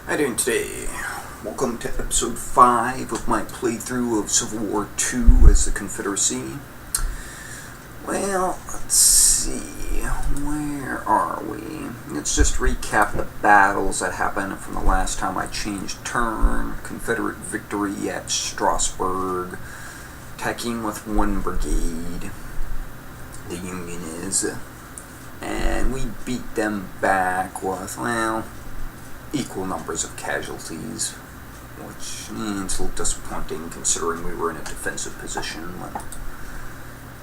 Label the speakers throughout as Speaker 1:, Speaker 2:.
Speaker 1: How you doing today? Welcome to episode 5 of my playthrough of Civil War II as the Confederacy. Well, let's see, where are we? Let's just recap the battles that happened from the last time I changed turn. Confederate victory at Strasburg, attacking with 1 brigade, the Union is, and we beat them back with, well, equal numbers of casualties, which it's a little disappointing considering we were in a defensive position.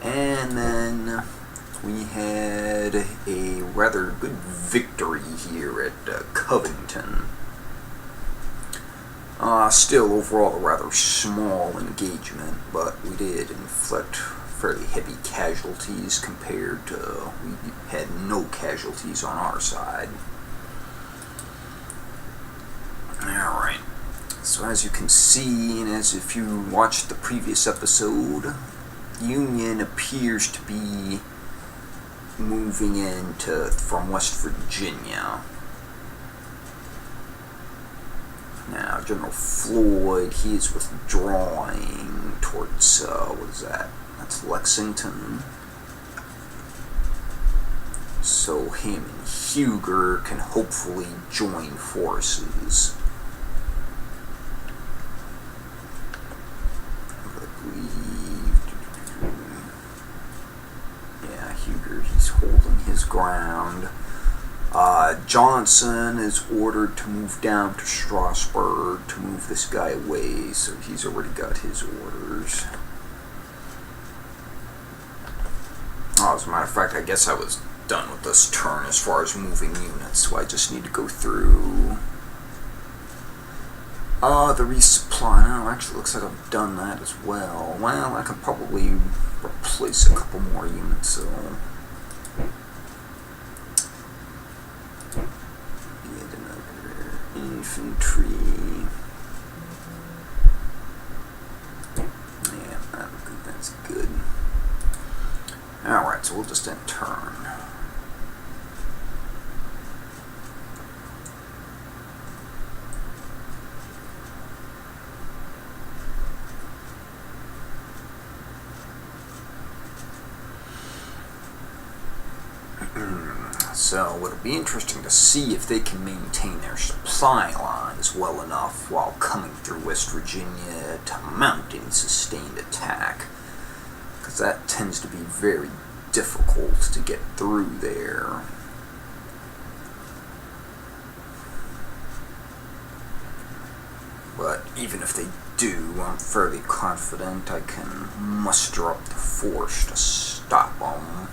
Speaker 1: And then we had a rather good victory here at Covington. Still overall a rather small engagement, but we did inflict fairly heavy casualties compared to we had no casualties on our side. Alright, so as you can see, and as if you watched the previous episode, Union appears to be moving from West Virginia. Now, General Floyd, he is withdrawing towards, what is that? That's Lexington. So him and Huger can hopefully join forces. Huger, he's holding his ground. Johnson is ordered to move down to Strasburg to move this guy away, so he's already got his orders. As a matter of fact, I guess I was done with this turn as far as moving units, so I just need to go through the resupply. Now, actually looks like I've done that as well. Well, I could probably replace a couple more units, so get another infantry. Yeah, that's good. Alright, so we'll just end turn. So it'll be interesting to see if they can maintain their supply lines well enough while coming through West Virginia to mount any sustained attack, because that tends to be very difficult to get through there. But even if they do, I'm fairly confident I can muster up the force to stop them.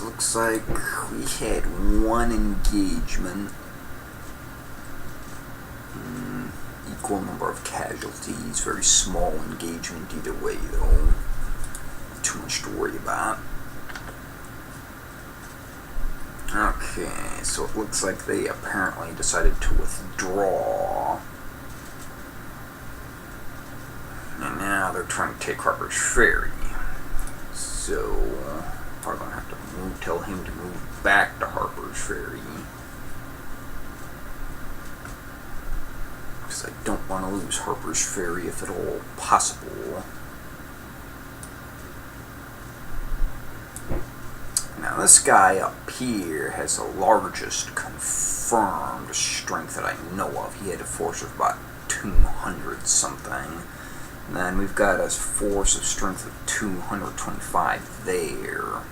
Speaker 1: Looks like we had 1 engagement. Equal number of casualties. Very small engagement either way, though. Not too much to worry about. Okay, so it looks like they apparently decided to withdraw. And now they're trying to take Harper's Ferry. So probably gonna have to tell him to move back to Harper's Ferry, because I don't want to lose Harper's Ferry if at all possible. Now this guy up here has the largest confirmed strength that I know of. He had a force of about 200 something. And then we've got a force of strength of 225 there.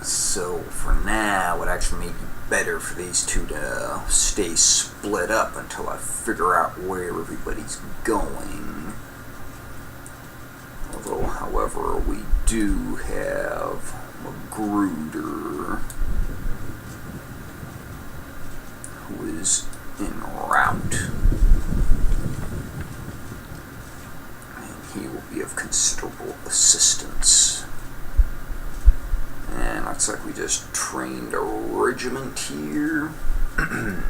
Speaker 1: So for now, it actually may be better for these two to stay split up until I figure out where everybody's going. Although, however, we do have Magruder, who is en route. And he will be of considerable assistance. And looks like we just trained a regiment here. Ooh,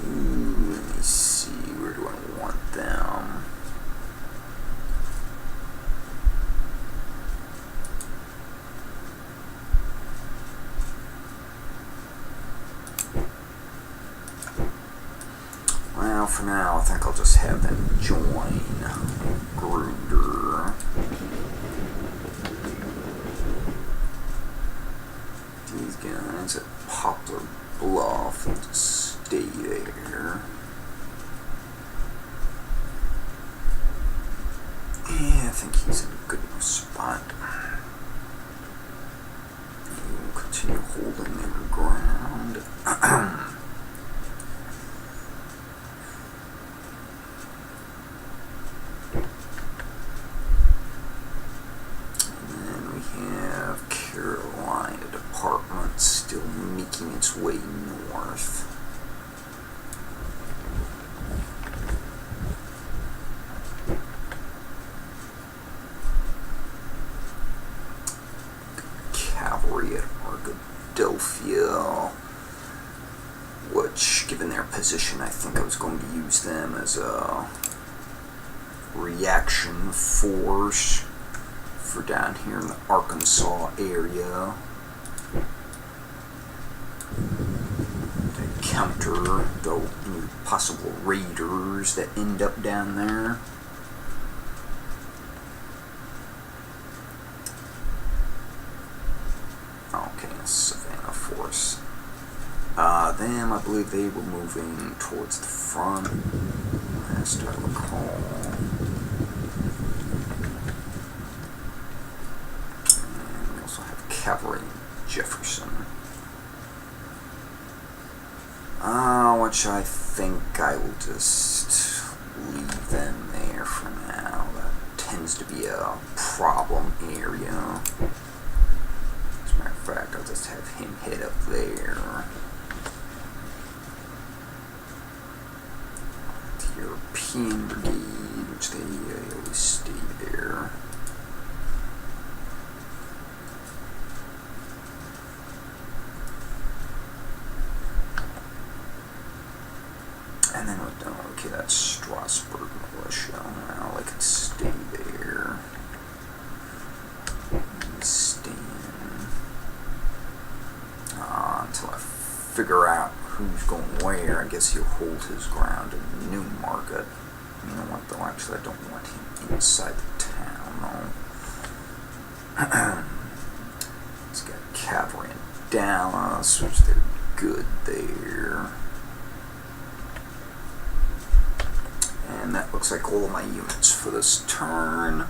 Speaker 1: let me see, where do I want them? Well, for now, I think I'll just have them join Gruder. These guys at Poplar Bluff and just stay there. Yeah, I think he's in a good enough spot. He will continue holding their ground. Still making its way north. Cavalry at Arkadelphia, which, given their position, I think I was going to use them as a reaction force for down here in the Arkansas area. To counter any possible raiders that end up down there. Okay, Savannah Force. Them, I believe they were moving towards the front, last I recall. And we also have cavalry in Jefferson. Which I think I will just leave them there for now. That tends to be a problem area. As a matter of fact, I'll just have him head up there. The European Brigade, which they always stay there. And then we're done. Okay, that's Strasburg Militia. Now I can stay there. Stand until I figure out who's going where. I guess he'll hold his ground in Newmarket. You know what, though? Actually, I don't want him inside the town, though. He's got cavalry in Dallas, which they're good there. And that looks like all of my units for this turn.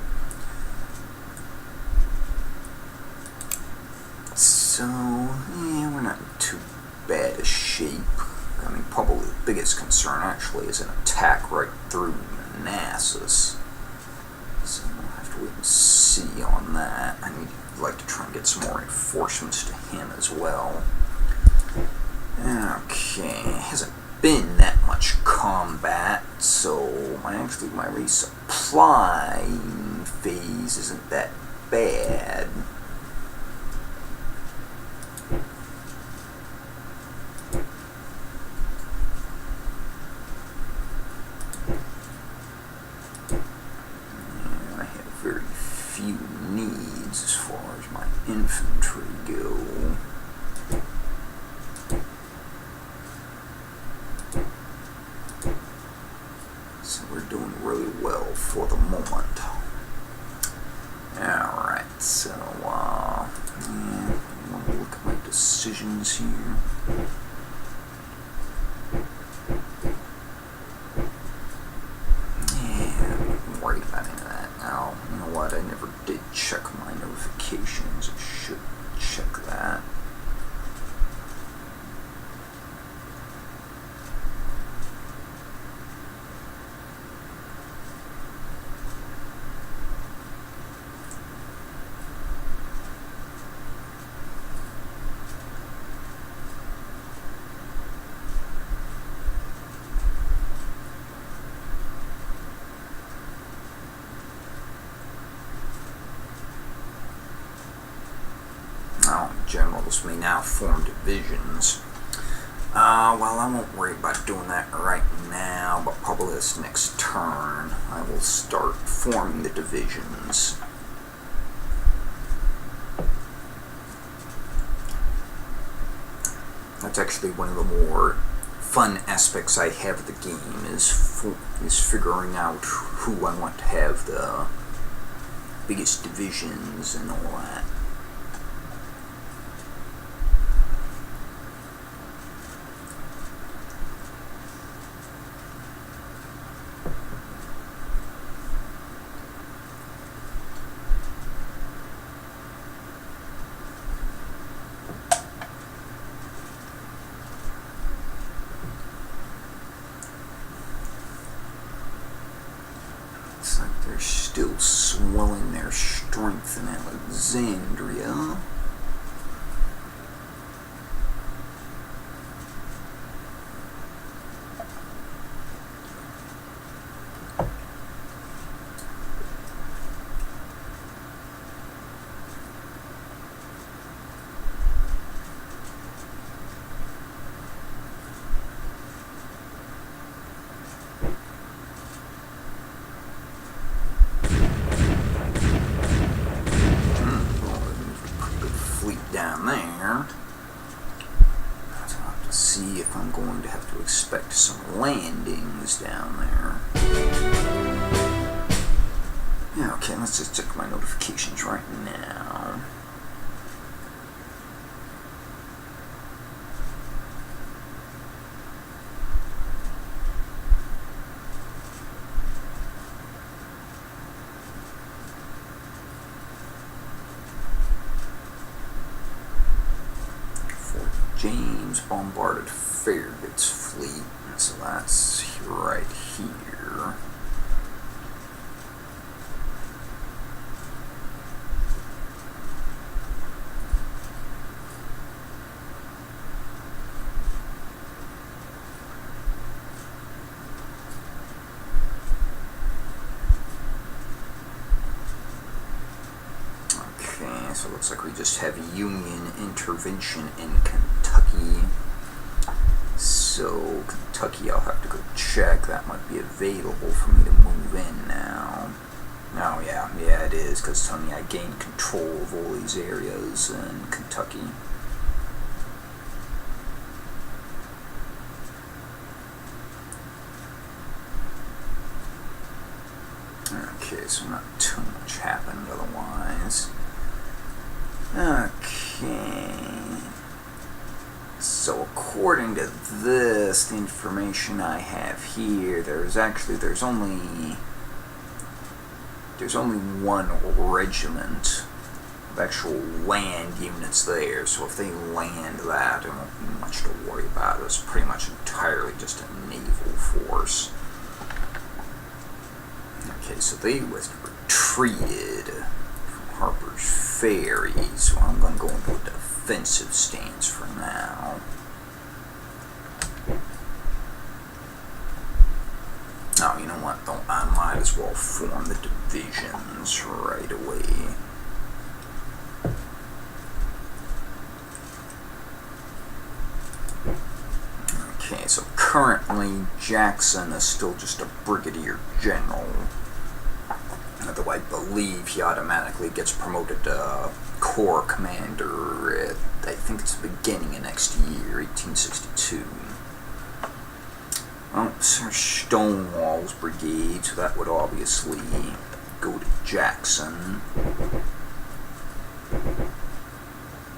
Speaker 1: So, yeah, we're not in too bad a shape. I mean, probably the biggest concern actually is an attack right through Manassas. So we'll have to wait and see on that. I'd like to try and get some more reinforcements to him as well. Okay, hasn't been that much combat, so my resupply phase isn't that bad. And I have very few needs as far as my infantry go. So we're doing really well for the moment. Alright, so, I want to look at my decisions here. Yeah, don't worry about any of that now. You know what, I never did check my notifications. I should generals may now form divisions. Well, I won't worry about doing that right now, but probably this next turn I will start forming the divisions. That's actually one of the more fun aspects I have of the game is figuring out who I want to have the biggest divisions and all that. Looks like they're still swelling their strength in Alexandria. Down there. So I'll have to see if I'm going to have to expect some landings down there. Yeah, okay, let's just check my notifications right now. James bombarded Farragut's fleet, so that's right here. Okay, so it looks like we just have a Union intervention in Kentucky. So, Kentucky, I'll have to go check. That might be available for me to move in now. Oh, yeah, it is, because it's only I gained control of all these areas in Kentucky. Okay, so not too much happened otherwise. Okay. So according to this, the information I have here, there's only one regiment of actual land units there. So if they land that, there won't be much to worry about. It's pretty much entirely just a naval force. Okay, so they retreated from Harper's Ferry, so I'm going to go into a defensive stance for now. Oh, you know what? I might as well form the divisions right away. Okay, so currently Jackson is still just a brigadier general. Although I believe he automatically gets promoted to corps commander at, I think it's the beginning of next year, 1862. Well, Sir Stonewall's brigade, so that would obviously go to Jackson.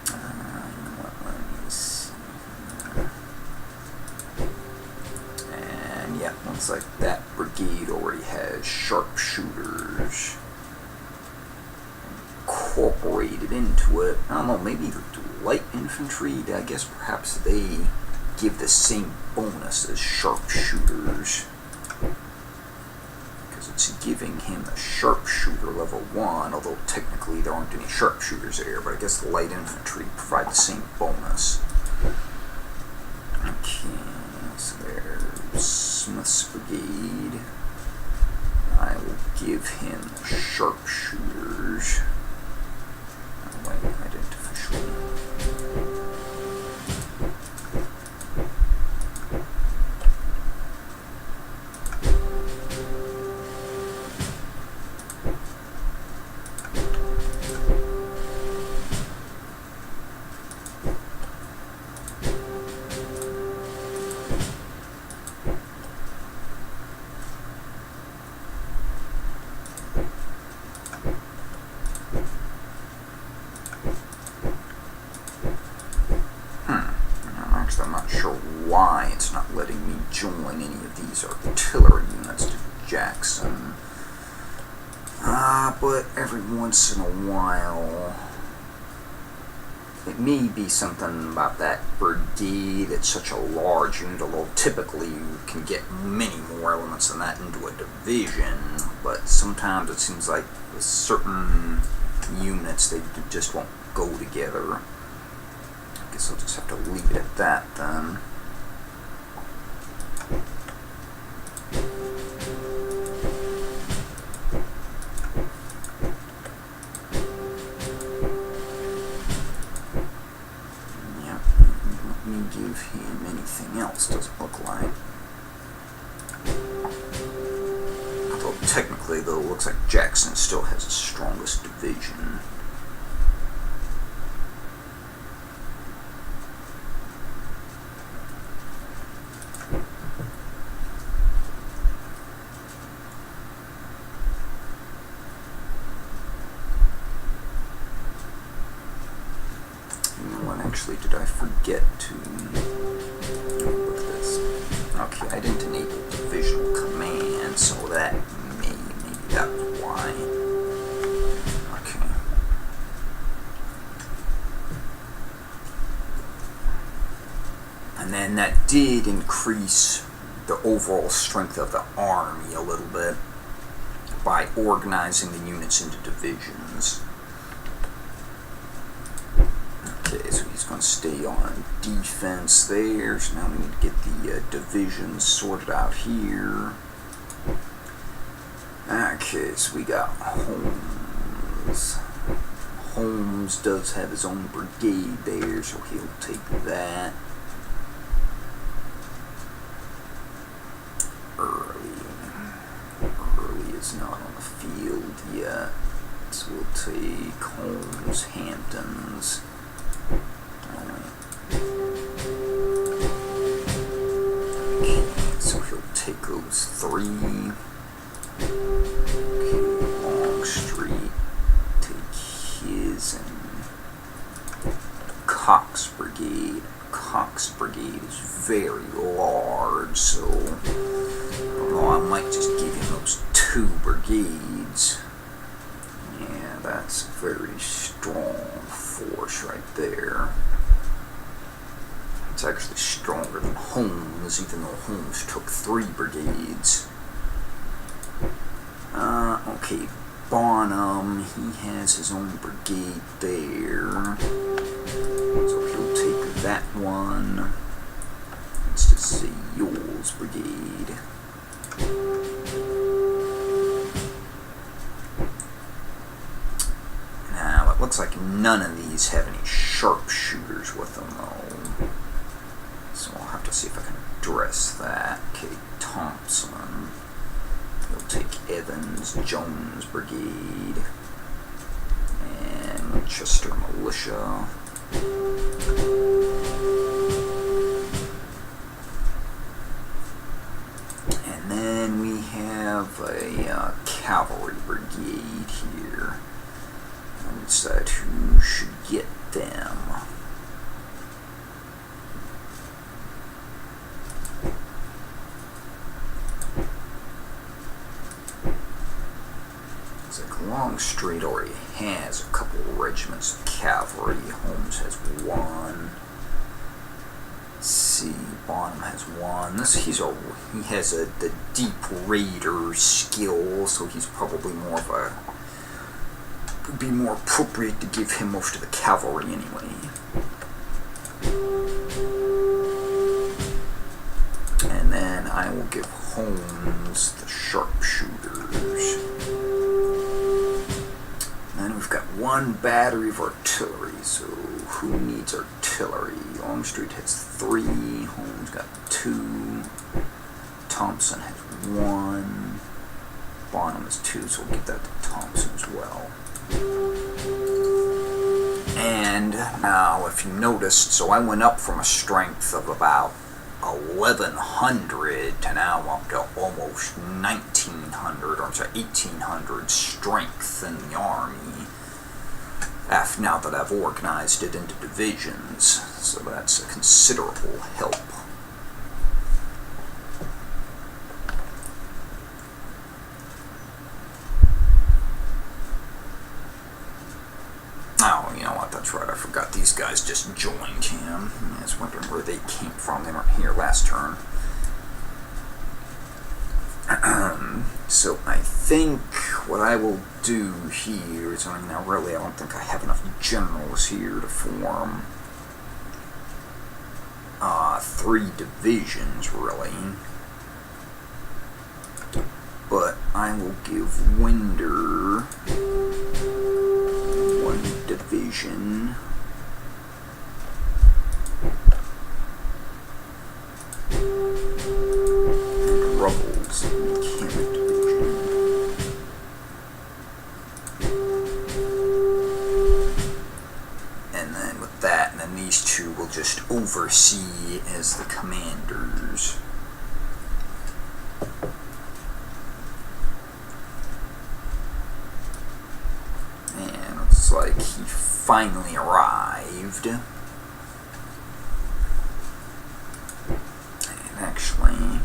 Speaker 1: Let me see. And yeah, looks like that brigade already has sharpshooters incorporated into it. I don't know, maybe light infantry, I guess perhaps they give the same bonus as sharpshooters, because it's giving him a sharpshooter level 1, although technically there aren't any sharpshooters there, but I guess the light infantry provide the same bonus. Okay, so there's Smith's brigade. I will give him the sharpshooters. Oh, wait, I didn't officially Actually, I'm not sure why it's not letting me join any of these artillery units to Jackson. But every once in a while, it may be something about that brigade. It's such a large unit, although typically you can get many more elements than that into a division, but sometimes it seems like with certain units they just won't go together. I guess I'll just have to leave it at that then. Give him anything else, doesn't look like. Although technically, though, it looks like Jackson still has the strongest division. Actually, did I forget to look at this? Okay, I didn't enable divisional command, so that maybe that was why. Okay. And then that did increase the overall strength of the army a little bit by organizing the units into divisions. Okay, so he's going to stay on defense there. So now we need to get the divisions sorted out here. Okay, so we got Holmes. Holmes does have his own brigade there, so he'll take that. Early is not on the field yet, so we'll take Holmes, Hamptons. Okay, so he'll take those three. Okay, Longstreet, take his and Cox Brigade. Cox Brigade is very large, so I don't know, I might just give him those 2 brigades. Yeah, that's a very strong force right there. It's actually stronger than Holmes, even though Holmes took 3 brigades. Okay, Bonham, he has his own brigade there. So he'll take that one. Let's just say Ewell's brigade. Now, it looks like none of these have any sharpshooters with them, though. So I'll have to see if I can address that. Okay, Thompson. He'll take Evans, Jones Brigade, and Winchester Militia. And then we have a cavalry brigade here. And decide who should get them. Longstreet already has a couple of regiments of cavalry. Holmes has 1. Let's see, Bonham has 1. He has the deep raider skill, so he's probably more of a. Would be more appropriate to give him most of the cavalry anyway. And then I will give Holmes the sharpshooters. And we've got 1 battery of artillery, so who needs artillery? Longstreet has 3, Holmes got 2, Thompson has 1, Bonham has 2, so we'll give that to Thompson as well. And now, if you noticed, so I went up from a strength of about 1100 to now up to almost 1900, or I'm sorry, 1800 strength in the army. Now that I've organized it into divisions, so that's a considerable help. Oh, you know what, that's right, I forgot these guys just joined him. I was wondering where they came from. They weren't here last turn. So I think what I will do here is, now really I don't think I have enough generals here to form 3 divisions, really. But I will give Winder 1 division. And Ruggles Mechanic division. And then with that, and then these 2 will just oversee as the commanders. Like he finally arrived. And actually,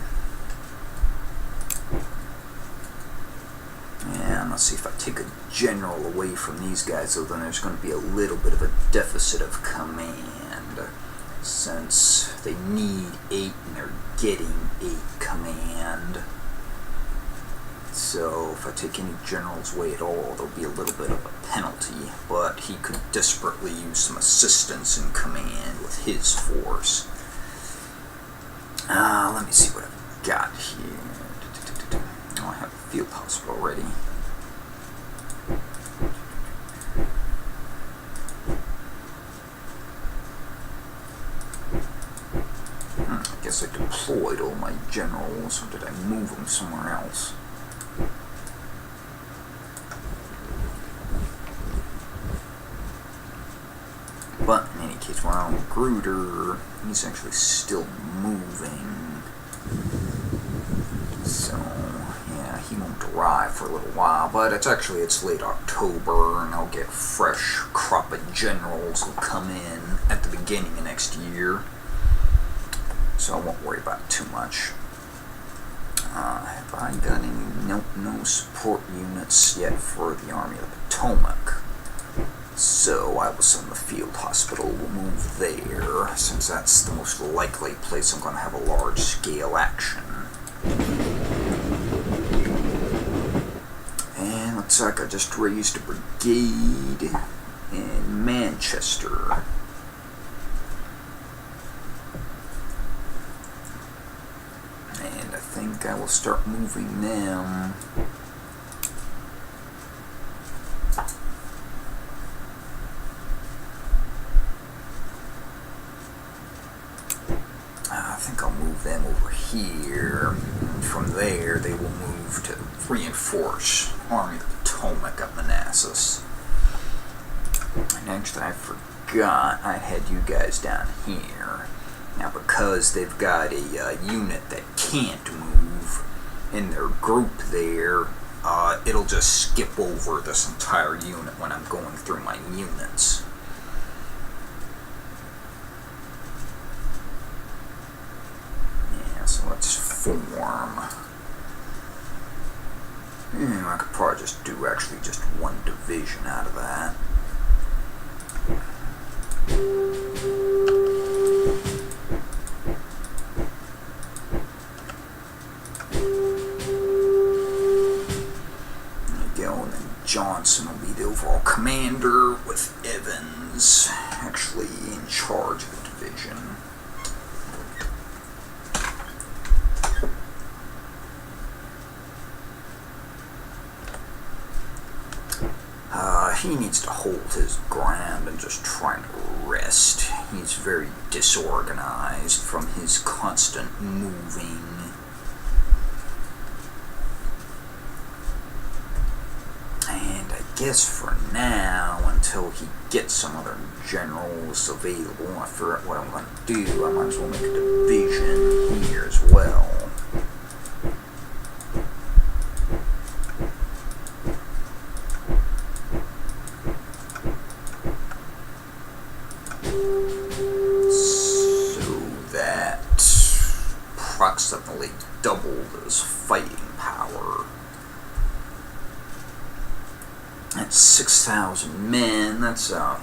Speaker 1: let's see, if I take a general away from these guys, so then there's going to be a little bit of a deficit of command, since they need 8 and they're getting 8 command. So if I take any generals away at all, there'll be a little bit of a penalty, but he could desperately use some assistance in command with his force. Let me see what I've got here. Oh, I have a field hospital already. I guess I deployed all my generals, or did I move them somewhere else? But in any case, we're on Gruder. He's actually still moving. So, yeah, he won't arrive for a little while. But it's late October, and I'll get fresh crop of generals will come in at the beginning of next year. So I won't worry about it too much. Have I got any? Nope, no support units yet for the Army of the Potomac. So I will send the field hospital. We'll move there, since that's the most likely place I'm going to have a large-scale action. And looks like I just raised a brigade in Manchester. And I think I will start moving them. I think I'll move them over here. And from there, they will move to reinforce Army of the Potomac at Manassas. And actually, I forgot I had you guys down here. Now, because they've got a unit that can't move in their group there, it'll just skip over this entire unit when I'm going through my units. Yeah, so let's form. I could probably just do actually just 1 division out of that. Johnson will be the overall commander, with Evans actually in charge of the division. He needs to hold his ground and just try to rest. He's very disorganized from his constant moving. And I guess for now, until he gets some other generals available, I figure out what I'm going to do. I might as well make a division here as well. So that approximately doubled his fighting power. That's 6,000 men. That's a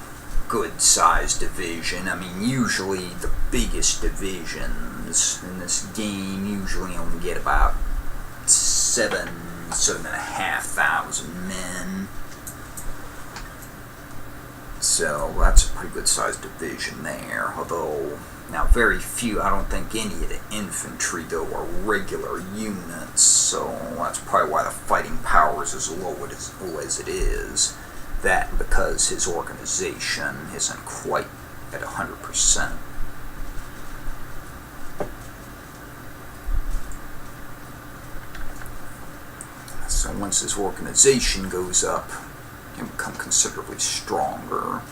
Speaker 1: good-sized division. I mean, usually the biggest divisions in this game usually only get about 7,500 men. So that's a pretty good-sized division there. Although, now very few, I don't think any of the infantry, though, are regular units. So that's probably why the fighting power is as low as it is. That because his organization isn't quite at 100%. So once his organization goes up, he'll become considerably stronger.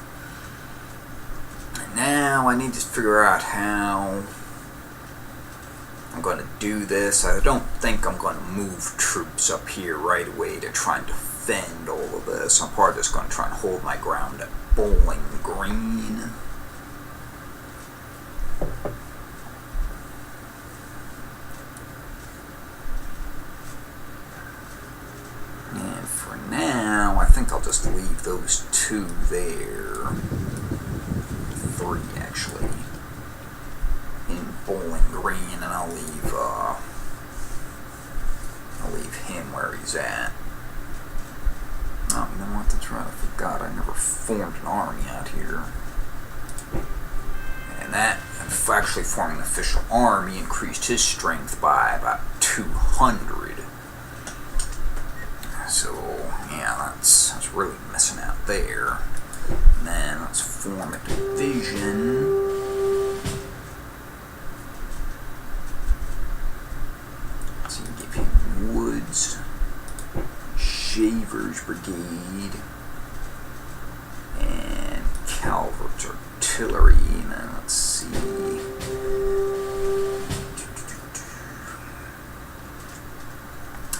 Speaker 1: And now I need to figure out how I'm going to do this. I don't think I'm going to move troops up here right away to try and defend all of this. I'm probably just going to try and hold my ground at Bowling Green. And for now, I think I'll just leave those two there. 3, actually. In Bowling Green, and I'll leave him where he's at. Oh, you know what? That's right. I forgot. I never formed an army out here. And that, actually forming an official army, increased his strength by about 200. So, yeah, that's really missing out there. And then let's form a division. So you can give him Woods, Shaver's Brigade, and Calvert's Artillery. And then let's see.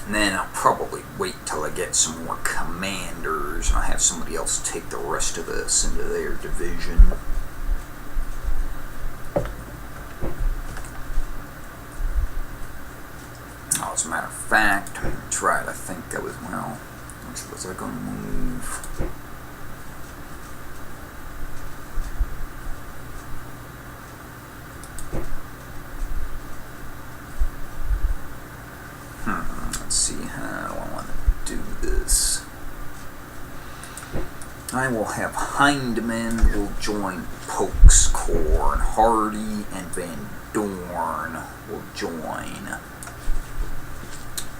Speaker 1: And then I'll probably wait till I get some more commanders, and I'll have somebody else take the rest of this into their division. Oh, as a matter of fact, that's right, I think I was, well, which was I going to move? Let's see how I want to do this. I will have Hindman will join Polk's Corps, and Hardy and Van Dorn will join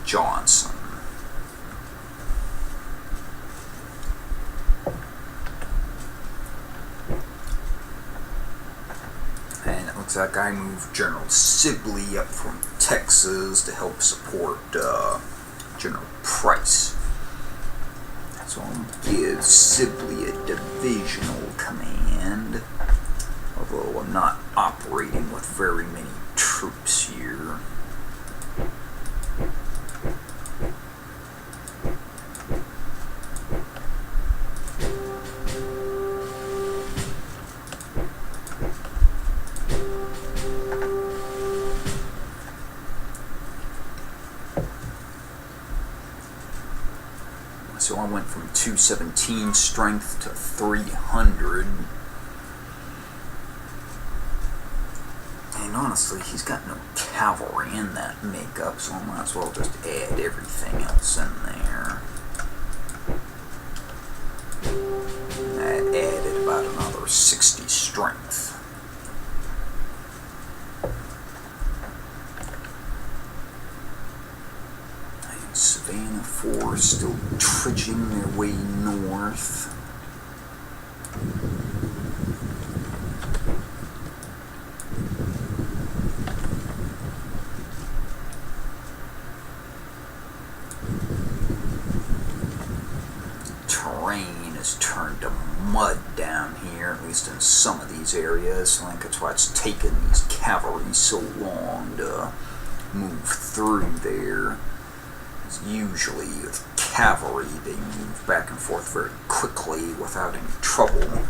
Speaker 1: Johnson. And it looks like I moved General Sibley up from Texas to help support General Price. So I'll give Sibley a divisional command, although I'm not operating with very many troops here. So I went from 217 strength to 300. And honestly, he's got no cavalry in that makeup, so I might as well just add everything else in there. That added about another 60 strength. Savannah Force still trudging their way north. mud down here, at least in some of these areas. I think that's why it's taken these cavalry so long to move through there. Because usually with cavalry, they move back and forth very quickly without any trouble.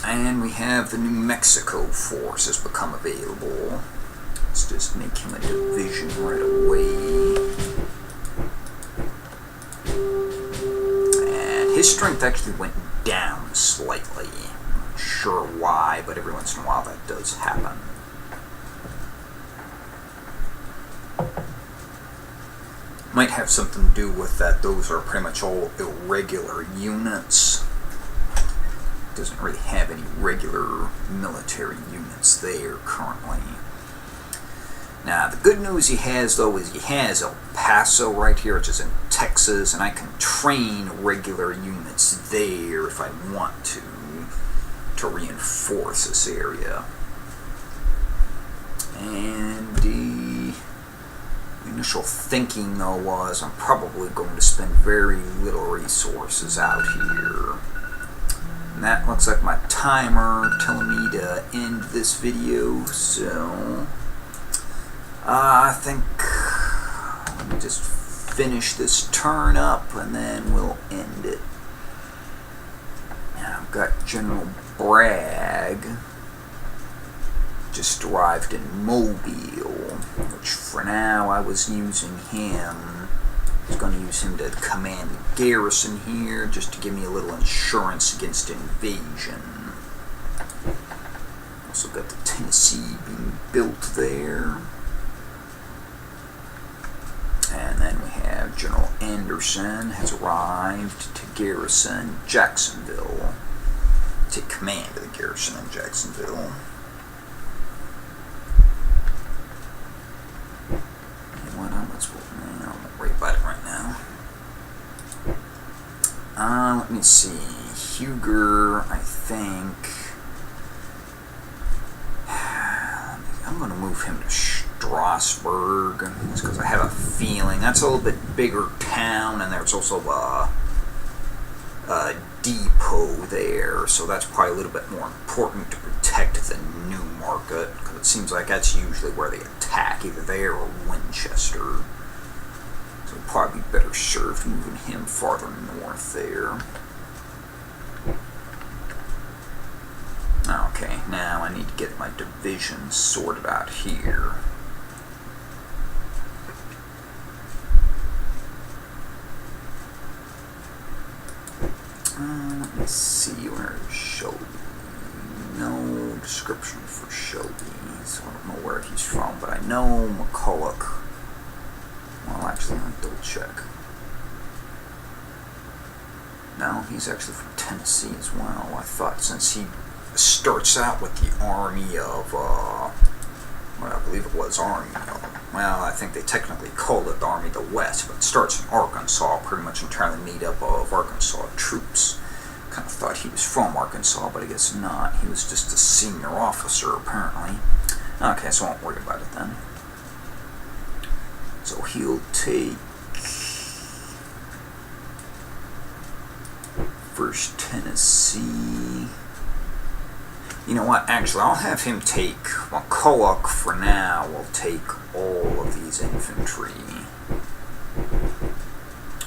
Speaker 1: And we have the New Mexico force has become available. Let's just make him a division right away. And his strength actually went down slightly. I'm not sure why, but every once in a while that does happen. Might have something to do with that. Those are pretty much all irregular units. Doesn't really have any regular military units there currently. Now, the good news he has, though, is he has El Paso right here, which is in Texas, and I can train regular units there if I want to reinforce this area. And the initial thinking, though, was I'm probably going to spend very little resources out here. And that looks like my timer telling me to end this video, so I think let me just finish this turn up and then we'll end it. Now I've got General Bragg just arrived in Mobile, which for now I was using him. I was going to use him to command the garrison here, just to give me a little insurance against invasion. Also got the Tennessee being built there. And then we have General Anderson has arrived to garrison Jacksonville. Take command of the garrison in Jacksonville. Let me see. Huger, I think. I'm going to move him to Strasburg, just because I have a feeling that's a little bit bigger town, and there's also a depot there, so that's probably a little bit more important to protect than Newmarket, because it seems like that's usually where they attack, either there or Winchester. So it'd probably be better served moving him farther north there. Okay, now I need to get my division sorted out here. Let me see, where is Shelby? No description for Shelby, so I don't know where he's from, but I know McCulloch. Well, actually, I'll double check. No, he's actually from Tennessee as well. I thought since he starts out with the army of, well, I believe it was Army of, well, I think they technically called it the Army of the West, but it starts in Arkansas, pretty much entirely made up of Arkansas troops. Kind of thought he was from Arkansas, but I guess not. He was just a senior officer, apparently. Okay, so I won't worry about it then. So he'll take 1st Tennessee. You know what, actually, I'll have him take, McCulloch for now will take all of these infantry.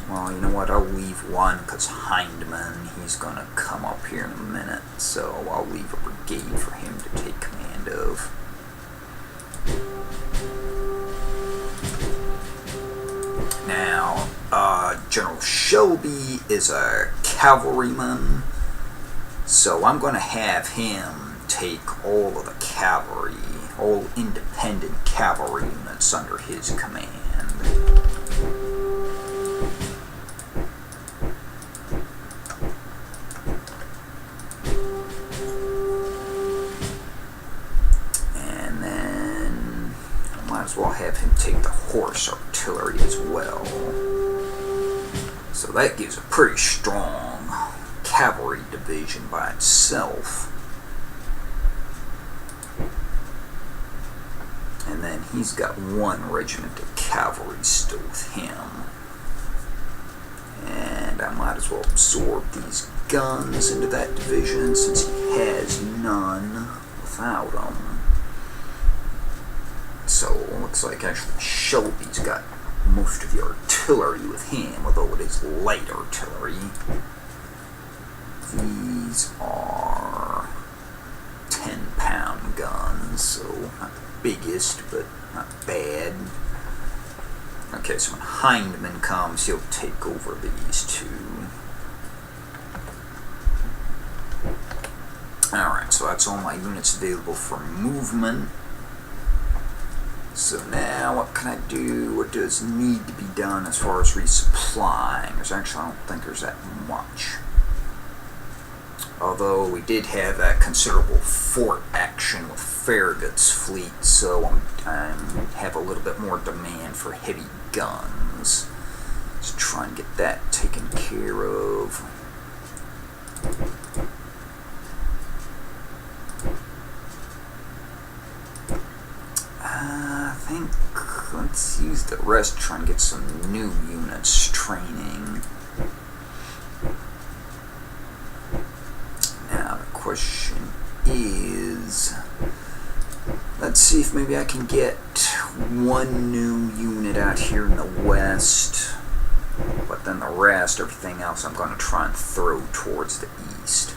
Speaker 1: Well, you know what, I'll leave one, because Hindman, he's going to come up here in a minute, so I'll leave a brigade for him to take command of. Now, General Shelby is a cavalryman, so I'm going to have him take all of the cavalry, all independent cavalry units under his command. And then I might as well have him take the horse artillery as well. So that gives a pretty strong cavalry division by itself. And then he's got one regiment of cavalry still with him. might as well absorb these guns into that division since he has none without them. So it looks like actually Shelby's got most of the artillery with him, although it is light artillery. These are 10-pound guns, so not the biggest, but not bad. Okay, so when Hindman comes, he'll take over these two. Alright, so that's all my units available for movement. So now, what can I do? What does need to be done as far as resupplying? There's actually, I don't think there's that much. Although we did have that considerable fort action with Farragut's fleet, so I have a little bit more demand for heavy guns. Let's try and get that taken care of. I think let's use the rest to try and get some new units training. Now the question is, let's see if maybe I can get one new unit out here in the west, but then the rest, everything else, I'm going to try and throw towards the east.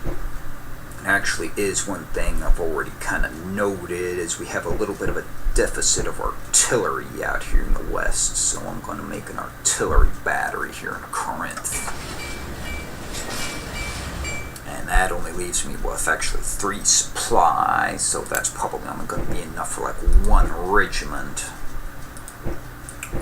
Speaker 1: It actually is one thing I've already kind of noted, is we have a little bit of a deficit of artillery out here in the west, so I'm going to make an artillery battery here in Corinth. And that only leaves me with actually 3 supplies, so that's probably only going to be enough for like 1 regiment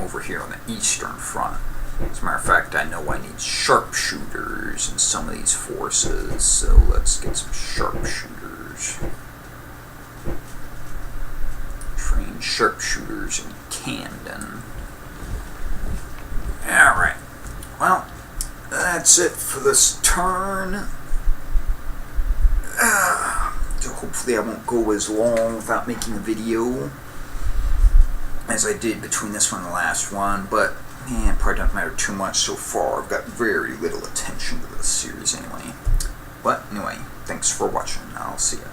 Speaker 1: over here on the eastern front. As a matter of fact, I know I need sharpshooters in some of these forces, so let's get some sharpshooters. Train sharpshooters in Camden. Alright, well, that's it for this turn. So hopefully I won't go as long without making a video as I did between this one and the last one, but it probably doesn't matter too much so far. I've got very little attention to this series anyway. But anyway, thanks for watching. I'll see ya.